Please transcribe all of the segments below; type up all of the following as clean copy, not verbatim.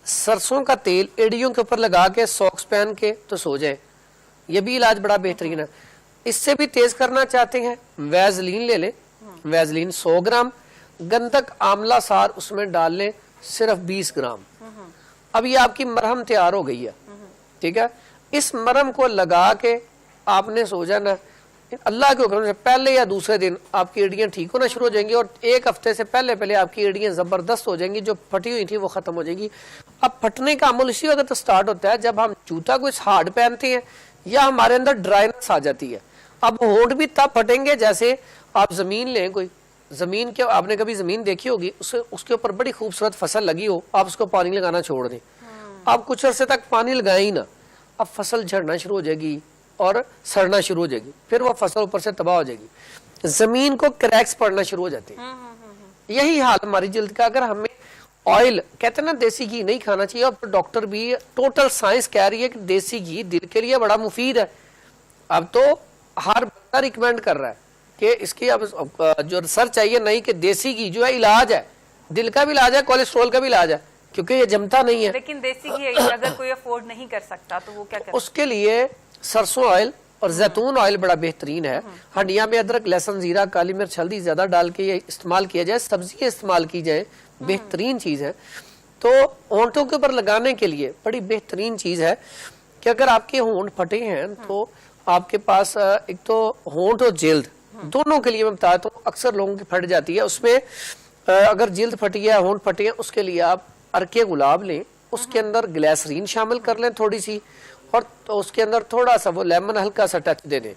सरसों का तेल एड़ियों के ऊपर लगा के सॉक्स पहन के तो सो जाए, ये भी इलाज बड़ा बेहतरीन है। इससे भी तेज करना चाहते हैं, वैजलीन ले लें, वैजलीन 100 ग्राम, गंधक आंवला सार उसमें डाल लें सिर्फ 20 ग्राम। अब ये आपकी मरहम तैयार हो गई है, ठीक है। इस मरहम को लगा के आपने सो जाना। अल्लाह के हुक्म से पहले या दूसरे दिन आपकी एड़ियां ठीक होना शुरू हो जाएंगी और एक हफ्ते से पहले पहले आपकी एड़ियां जबरदस्त हो जाएंगी, जो फटी हुई थी वो खत्म हो जाएगी। अब फटने का अमल इसी वक्त स्टार्ट होता है जब हम जूता कोई हार्ड पहनते हैं या हमारे अंदर ड्राइनेस आ जाती है। अब होंठ भी तब फटेंगे जैसे आप जमीन लें, कोई जमीन के, आपने कभी जमीन देखी होगी, उसके ऊपर बड़ी खूबसूरत फसल लगी हो, आप उसको पानी लगाना छोड़ दें, आप कुछ अर्से तक पानी लगाए ही ना, अब फसल झड़ना शुरू हो जाएगी और सड़ना शुरू हो जाएगी, फिर वो फसल ऊपर से तबाह हो जाएगी, जमीन को क्रैक्स पड़ना शुरू हो जाते हैं। यही हाल हमारी जल्द का। अगर हमें ऑयल, कहते हैं ना देसी घी नहीं खाना चाहिए, और डॉक्टर भी टोटल साइंस कह रही है कि देसी घी दिल के लिए बड़ा मुफीद है। अब तो हर बंदा रिकमेंड कर रहा है कि इसकी अब जो रिसर्च चाहिए नहीं, कि देसी घी जो है इलाज है, दिल का भी इलाज है, कोलेस्ट्रॉल का भी इलाज है, क्योंकि ये जमता नहीं है। लेकिन देसी घी अगर कोई अफोर्ड नहीं कर सकता तो वो क्या करे? उसके लिए सरसों ऑयल और जैतून ऑयल बड़ा बेहतरीन है। हड्डियां में अदरक, लहसुन, जीरा, काली मिर्च, हल्दी ज्यादा डाल के ये इस्तेमाल किया जाए, सब्जियां इस्तेमाल की जाए, बेहतरीन चीज है। तो होंठों के ऊपर लगाने के लिए बड़ी बेहतरीन चीज है कि अगर आपके होंठ फटे हैं तो आपके पास एक तो होंठ और जिल्द दोनों के लिए मैं बताता हूँ, अक्सर लोगों की फट जाती है। उसमें अगर जिल्द फटी है, होंठ फटी है, उसके लिए आप अर्के गुलाब लें, उसके अंदर ग्लिसरीन शामिल कर लें थोड़ी सी, और तो उसके अंदर थोड़ा सा वो लेमन हल्का सा टच दे दें,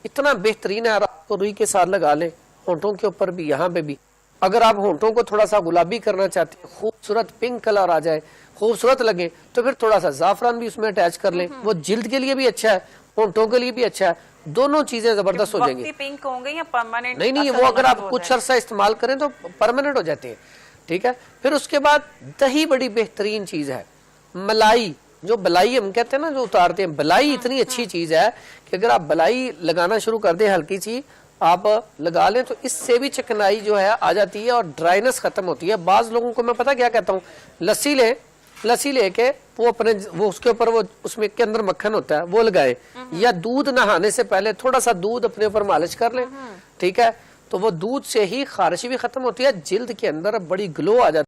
इतना बेहतरीन है। आपको रुई के साथ लगा लें होंठों के ऊपर भी, यहाँ पे भी। अगर आप होंठों को थोड़ा सा गुलाबी करना चाहते हैं, खूबसूरत पिंक कलर आ जाए, खूबसूरत लगे, तो फिर थोड़ा सा जाफरान भी उसमें अटैच कर लें, वो जिल्द के लिए भी अच्छा है, होंठों के लिए भी अच्छा है, दोनों चीजें जबरदस्त हो जाएंगी। पिंक होंगे या परमानेंट? नहीं, वो अगर आप कुछ अर्सा इस्तेमाल करें तो परमानेंट हो जाते हैं, ठीक है। फिर उसके बाद दही बड़ी बेहतरीन चीज है, मलाई, जो बलाई हम कहते हैं ना, जो उतारते हैं, बलाई इतनी अच्छी चीज है कि अगर आप बलाई लगाना शुरू कर दें, हल्की सी आप लगा लें, तो इससे भी चिकनाई जो है आ जाती है और ड्राइनेस खत्म होती है। बाज लोगों को मैं पता क्या कहता हूँ, लस्सी लेके वो अपने वो उसके ऊपर वो उसमें के अंदर मक्खन होता है वो लगाए, या दूध नहाने से पहले थोड़ा सा दूध अपने ऊपर मालिश कर लें, ठीक है, तो वो दूध से ही खारिश भी खत्म होती है, जिल्द के अंदर बड़ी ग्लो आ जाती है।